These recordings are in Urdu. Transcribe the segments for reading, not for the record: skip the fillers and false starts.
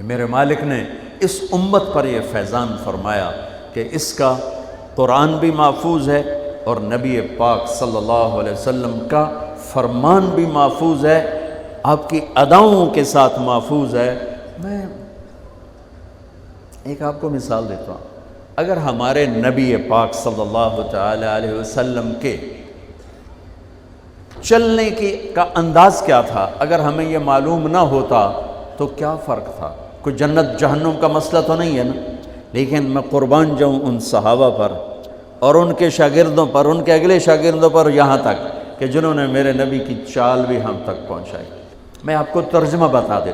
کہ میرے مالک نے اس امت پر یہ فیضان فرمایا کہ اس کا قرآن بھی محفوظ ہے اور نبی پاک صلی اللہ علیہ وسلم کا فرمان بھی محفوظ ہے، آپ کی اداؤں کے ساتھ محفوظ ہے۔ میں ایک آپ کو مثال دیتا ہوں، اگر ہمارے نبی پاک صلی اللہ تعالی علیہ وسلم کے چلنے کا انداز کیا تھا، اگر ہمیں یہ معلوم نہ ہوتا تو کیا فرق تھا؟ کوئی جنت جہنم کا مسئلہ تو نہیں ہے نا، لیکن میں قربان جاؤں ان صحابہ پر اور ان کے شاگردوں پر، ان کے اگلے شاگردوں پر، یہاں تک کہ جنہوں نے میرے نبی کی چال بھی ہم تک پہنچائی۔ میں آپ کو ترجمہ بتا دیں،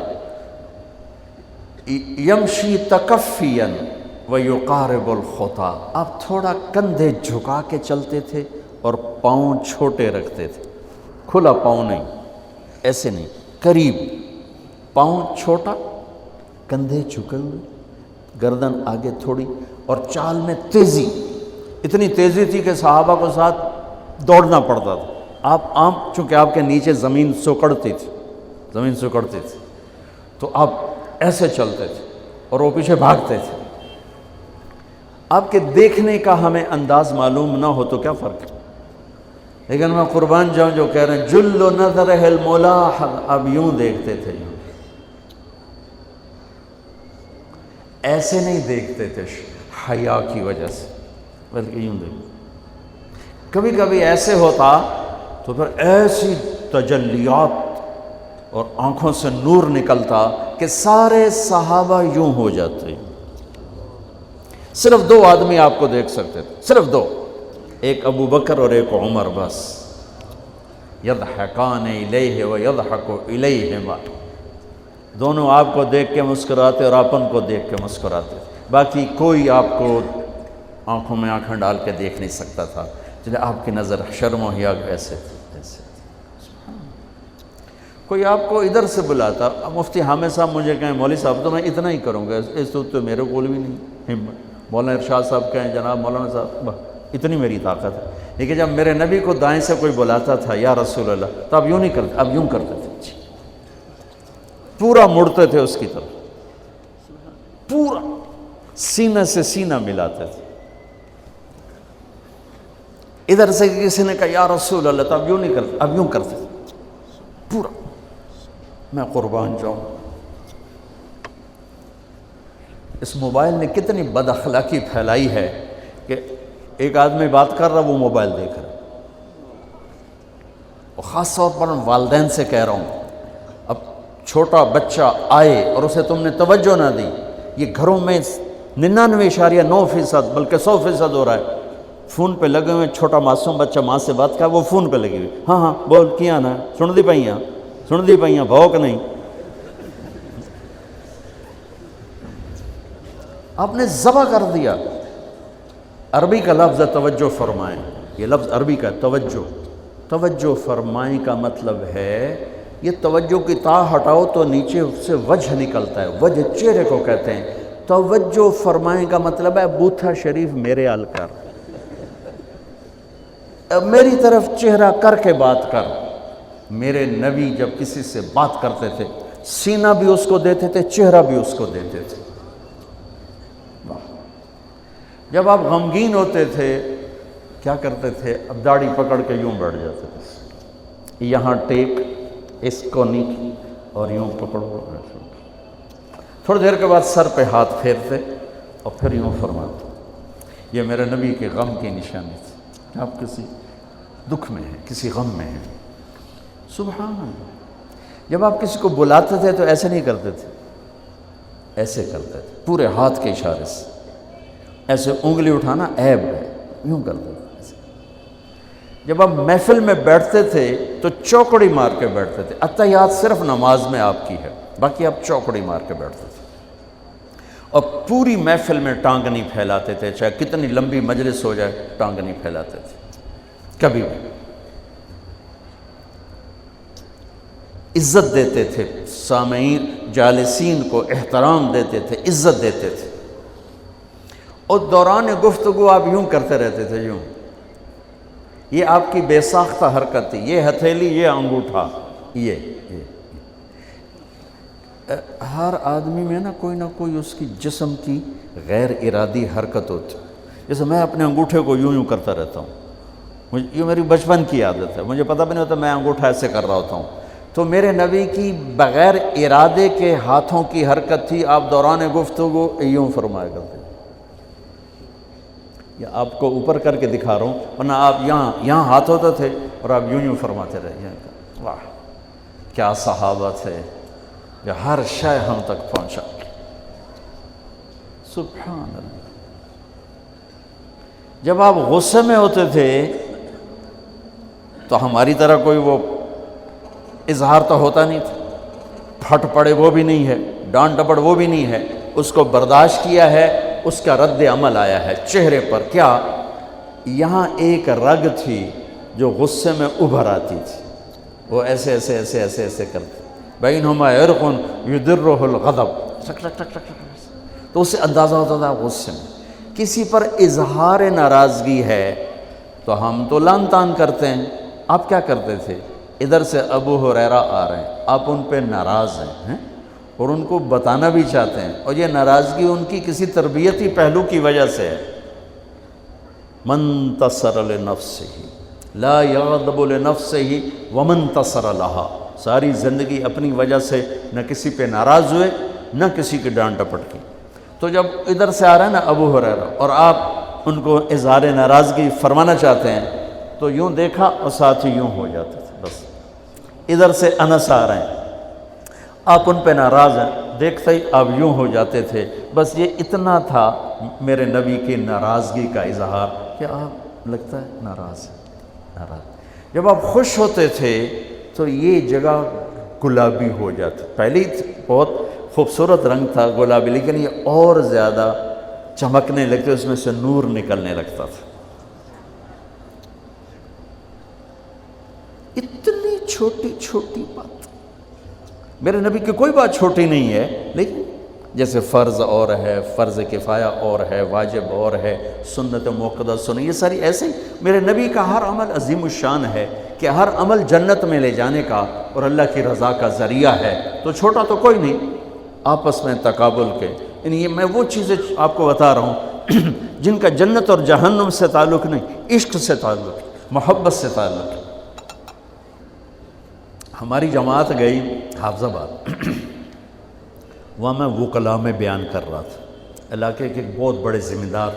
یمشی تکفیاً ویقارب الخطا، آپ تھوڑا کندھے جھکا کے چلتے تھے اور پاؤں چھوٹے رکھتے تھے، کھلا پاؤں نہیں، ایسے نہیں، قریب، پاؤں چھوٹا، کندھے جھکے ہوئے، گردن آگے تھوڑی، اور چال میں تیزی، اتنی تیزی تھی کہ صحابہ کو ساتھ دوڑنا پڑتا تھا۔ آپ چونکہ آپ کے نیچے زمین سکڑتی تھی تو آپ ایسے چلتے تھے اور وہ پیچھے بھاگتے تھے۔ آپ کے دیکھنے کا ہمیں انداز معلوم نہ ہو تو کیا فرق ہے؟ لیکن میں قربان جاؤں جو کہہ رہے ہیں جل نظرہ الملاحظ، اب یوں دیکھتے تھے، یوں ایسے نہیں دیکھتے تھے حیا کی وجہ سے، بلکہ یوں دیکھتے۔ کبھی کبھی ایسے ہوتا تو پھر ایسی تجلیات اور آنکھوں سے نور نکلتا کہ سارے صحابہ یوں ہو جاتے۔ صرف دو آدمی آپ کو دیکھ سکتے تھے، صرف دو، ایک ابو بکر اور ایک عمر، بس۔ یضحکان الیہ ویضحک الیہما، دونوں آپ کو دیکھ کے مسکراتے اور اپن کو دیکھ کے مسکراتے، باقی کوئی آپ کو آنکھوں میں آنکھیں ڈال کے دیکھ نہیں سکتا تھا، چلے آپ کی نظر شرم و حیا ایسے تھی۔ کوئی آپ کو ادھر سے بلاتا، مفتی حامد صاحب مجھے کہیں مولوی صاحب تو میں اتنا ہی کروں گا، اس تو میرے کول بھی نہیں ہمت، مولانا ارشاد صاحب کہیں جناب مولانا صاحب، اتنی میری طاقت ہے۔ لیکن جب میرے نبی کو دائیں سے کوئی بلاتا تھا یا رسول اللہ، تو اب یوں نہیں کرتے، اب یوں کرتے تھے، پورا مڑتے تھے اس کی طرف، پورا سینہ سے سینہ ملاتے تھے۔ ادھر سے کسی نے کہا یا رسول اللہ، تو اب یوں نہیں کرتے، اب یوں کرتے تھے پورا۔ میں قربان جاؤں، اس موبائل نے کتنی بد اخلاقی پھیلائی ہے کہ ایک آدمی بات کر رہا وہ موبائل دیکھ رہا، اور خاص طور پر والدین سے کہہ رہا ہوں، اب چھوٹا بچہ آئے اور اسے تم نے توجہ نہ دی، یہ گھروں میں 99.9% بلکہ 100% ہو رہا ہے، فون پہ لگے ہوئے، چھوٹا معصوم بچہ ماں سے بات کر وہ فون پہ لگی ہوئی، ہاں ہاں بول کیا نا، سن دی پئیاں بھوک نہیں۔ آپ نے ذبح کر دیا۔ عربی کا لفظ ہے توجہ فرمائیں، یہ لفظ عربی کا توجہ فرمائیں کا مطلب ہے، یہ توجہ کی تا ہٹاؤ تو نیچے سے وجہ نکلتا ہے، وجہ چہرے کو کہتے ہیں۔ توجہ فرمائیں کا مطلب ہے بوتھا شریف میرے آل کر، میری طرف چہرہ کر کے بات کر۔ میرے نبی جب کسی سے بات کرتے تھے سینہ بھی اس کو دیتے تھے، چہرہ بھی اس کو دیتے تھے۔ جب آپ غمگین ہوتے تھے کیا کرتے تھے؟ اب داڑھی پکڑ کے یوں بیٹھ جاتے تھے، یہاں ٹیک، اس کو نیچے اور یوں پکڑو، تھوڑی دیر کے بعد سر پہ ہاتھ پھیرتے اور پھر یوں فرماتے۔ یہ میرے نبی کے غم کی نشانی تھی، آپ کسی دکھ میں ہیں، کسی غم میں ہیں۔ سبحان اللہ۔ جب آپ کسی کو بلاتے تھے تو ایسے نہیں کرتے تھے، ایسے کرتے تھے، پورے ہاتھ کے اشارے سے، ایسے انگلی اٹھانا عیب ہے، یوں کرتے تھے۔ جب آپ محفل میں بیٹھتے تھے تو چوکڑی مار کے بیٹھتے تھے، اتحیات صرف نماز میں آپ کی ہے، باقی آپ چوکڑی مار کے بیٹھتے تھے، اور پوری محفل میں ٹانگ نہیں پھیلاتے تھے، چاہے کتنی لمبی مجلس ہو جائے ٹانگ نہیں پھیلاتے تھے کبھی بھی۔ عزت دیتے تھے، سامعین جالسین کو احترام دیتے تھے، عزت دیتے تھے، اور دوران گفتگو آپ یوں کرتے رہتے تھے، یوں۔ یہ آپ کی بے ساختہ حرکت تھی، یہ ہتھیلی، یہ انگوٹھا، یہ ہر آدمی میں نا کوئی اس کی جسم کی غیر ارادی حرکت ہوتی. جیسے میں اپنے انگوٹھے کو یوں کرتا رہتا ہوں، یہ میری بچپن کی عادت ہے، مجھے پتہ بھی نہیں ہوتا میں انگوٹھا ایسے کر رہا ہوتا ہوں. تو میرے نبی کی بغیر ارادے کے ہاتھوں کی حرکت تھی. آپ دوران گفتگو یوں فرمایا کرتے، یا آپ کو اوپر کر کے دکھا رہا ہوں، ورنہ آپ یہاں ہاتھ ہوتے تھے اور آپ یوں فرماتے رہے. واہ کیا صحابہ تھے کہ ہر شے ہم تک پہنچا. سبحان اللہ. جب آپ غصے میں ہوتے تھے تو ہماری طرح کوئی وہ اظہار تو ہوتا نہیں تھا، پھٹ پڑے وہ بھی نہیں ہے، ڈانٹ ڈپٹ وہ بھی نہیں ہے. اس کو برداشت کیا ہے، اس کا رد عمل آیا ہے چہرے پر. کیا یہاں ایک رگ تھی جو غصے میں ابھر آتی تھی، وہ ایسے ایسے ایسے ایسے ایسے کرتے، بینہما عرق یدرہ الغضب، ٹک ٹک ٹک ٹک. تو اس سے اندازہ ہوتا تھا غصے میں کسی پر اظہار ناراضگی ہے تو ہم تو لان تان کرتے ہیں. آپ کیا کرتے تھے؟ ادھر سے ابو ہریرہ آ رہے ہیں، آپ ان پہ ناراض ہیں اور ان کو بتانا بھی چاہتے ہیں، اور یہ ناراضگی ان کی کسی تربیتی پہلو کی وجہ سے ہے. من انتصر لنفسہ لا یغضب لنفسہ ومن انتصر لہا. ساری زندگی اپنی وجہ سے نہ کسی پہ ناراض ہوئے نہ کسی کی ڈانٹ ڈپٹ کی. تو جب ادھر سے آ رہا ہے نا ابو ہریرہ اور آپ ان کو اظہار ناراضگی فرمانا چاہتے ہیں تو یوں دیکھا اور ساتھ ہی یوں ہو جاتے تھے. بس ادھر سے انس آ رہے ہیں، آپ ان پہ ناراض ہیں، دیکھتے ہی آپ یوں ہو جاتے تھے. بس یہ اتنا تھا میرے نبی کی ناراضگی کا اظہار کہ آپ لگتا ہے ناراض ناراض. جب آپ خوش ہوتے تھے تو یہ جگہ گلابی ہو جاتی. پہلے بہت خوبصورت رنگ تھا گلابی، لیکن یہ اور زیادہ چمکنے لگتے، اس میں سے نور نکلنے لگتا تھا. اتنی چھوٹی چھوٹی بات، میرے نبی کی کوئی بات چھوٹی نہیں ہے، لیکن جیسے فرض اور ہے، فرض کفایہ اور ہے، واجب اور ہے، سنت موقدہ سنت، یہ ساری ایسے ہی میرے نبی کا ہر عمل عظیم الشان ہے کہ ہر عمل جنت میں لے جانے کا اور اللہ کی رضا کا ذریعہ ہے. تو چھوٹا تو کوئی نہیں، آپس میں تقابل کے. یعنی یہ میں وہ چیزیں آپ کو بتا رہا ہوں جن کا جنت اور جہنم سے تعلق نہیں، عشق سے تعلق، محبت سے تعلق. ہماری جماعت گئی حافظ آباد، وہاں میں وکلا میں بیان کر رہا تھا. علاقے کے بہت بڑے ذمہ دار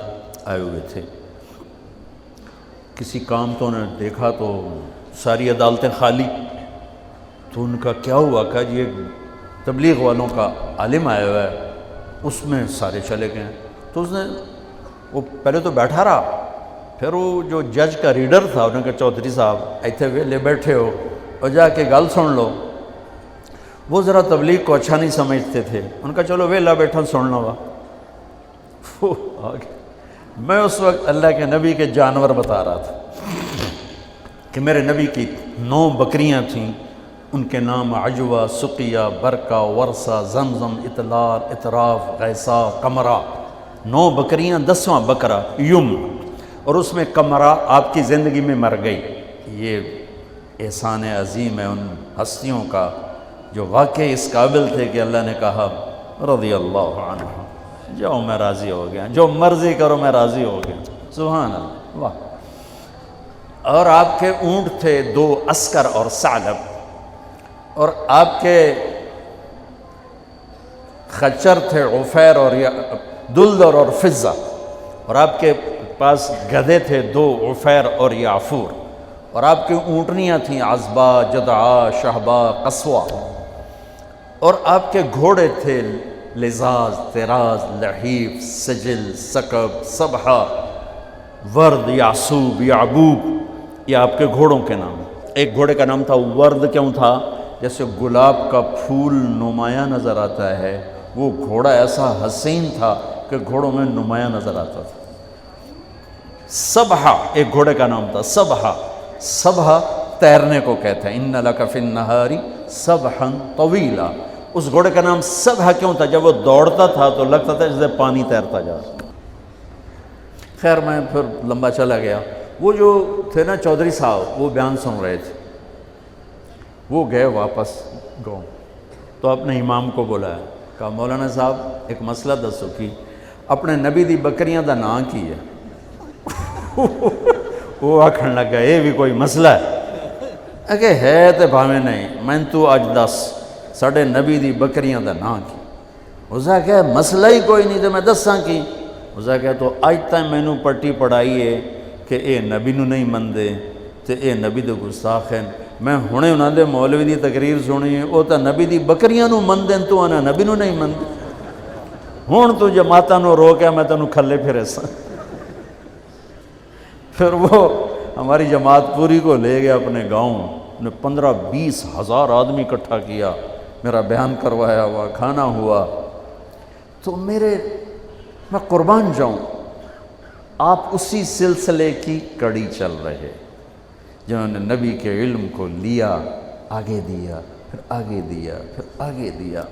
آئے ہوئے تھے. کسی کام تو انہیں دیکھا تو ساری عدالتیں خالی. تو ان کا کیا ہوا کہ یہ تبلیغ والوں کا عالم آیا ہوا ہے، اس میں سارے چلے گئے ہیں. تو اس نے وہ پہلے تو بیٹھا رہا، پھر وہ جو جج کا ریڈر تھا انہوں نے کہا چودھری صاحب ایتھے ویلے بیٹھے ہو اور جا کے گل سن لو. وہ ذرا تبلیغ کو اچھا نہیں سمجھتے تھے، ان کا چلو ویلا بیٹھا سن لو. وہ آگے میں اس وقت اللہ کے نبی کے جانور بتا رہا تھا کہ میرے نبی کی 9 بکریاں تھیں، ان کے نام عجوہ، سقیہ، برکہ، ورثہ، زمزم، اطلال، اطراف، غیثہ، قمرہ. 9 بکریاں، 10واں بکرا یم، اور اس میں قمرہ آپ کی زندگی میں مر گئی. یہ احسان عظیم ہے ان ہستیوں کا جو واقعی اس قابل تھے کہ اللہ نے کہا رضی اللہ عنہ، جاؤ میں راضی ہو گیا، جو مرضی کرو میں راضی ہو گیا. سبحان اللہ. واہ. اور آپ کے اونٹ تھے 2 عسکر اور ثعلب، اور آپ کے خچر تھے عفیر اور دلدر اور فضہ، اور آپ کے پاس گدھے تھے 2 عفیر اور یعفور، اور آپ کی اونٹنیاں تھیں عذبہ، جدعا، شہبہ، قصوہ، اور آپ کے گھوڑے تھے لزاز، تراز، لحیف، سجل، سکب، صبحہ، ورد، یعصوب، یعبوب. یہ آپ کے گھوڑوں کے نام. ایک گھوڑے کا نام تھا ورد. کیوں تھا؟ جیسے گلاب کا پھول نمایاں نظر آتا ہے، وہ گھوڑا ایسا حسین تھا کہ گھوڑوں میں نمایاں نظر آتا تھا. صبحہ ایک گھوڑے کا نام تھا صبحہ. صبحہ تیرنے کو کہتے ہیں، ان لک فی النہار صبحا طویلا. اس گھوڑے کا نام صبحہ کیوں تھا؟ جب وہ دوڑتا تھا تو لگتا تھا جیسے پانی تیرتا جا رہا. خیر میں پھر لمبا چلا گیا. وہ جو تھے نا چودھری صاحب، وہ بیان سن رہے تھے. وہ گئے واپس گاؤں. تو اپنے امام کو بلایا، کہا مولانا صاحب ایک مسئلہ دسو کی اپنے نبی دی بکریاں دا نام کی ہے؟ وہ آکھن لگا یہ بھی کوئی مسئلہ ہے کہ ہے تے بھاویں نہیں، میں تو اج دس ساڑھے نبی دی بکریاں دا نام کی؟ اسا کہا مسئلہ ہی کوئی نہیں تو میں دساں کی؟ اسا کہا تو اج تک میں نو پٹی پڑھائی ہے کہ اے نبی نو نہیں مندے تے اے نبی دے گستاخ ہیں، میں ہونے انہاں دے مولوی دی تقریر سنی ہے وہ تا نبی دی بکریاں نو مندیں تو آنا نبی نو نہیں مندے، ہون تو جماعتاں نو روکیا میں تنو کھلے پھرے سا۔ پھر وہ ہماری جماعت پوری کو لے گیا اپنے گاؤں، نے 15-20 ہزار آدمی اکٹھا کیا، میرا بیان کروایا ہوا، کھانا ہوا۔ تو میں قربان جاؤں، آپ اسی سلسلے کی کڑی چل رہے جنہوں نے نبی کے علم کو لیا، آگے دیا، پھر آگے دیا، پھر آگے دیا۔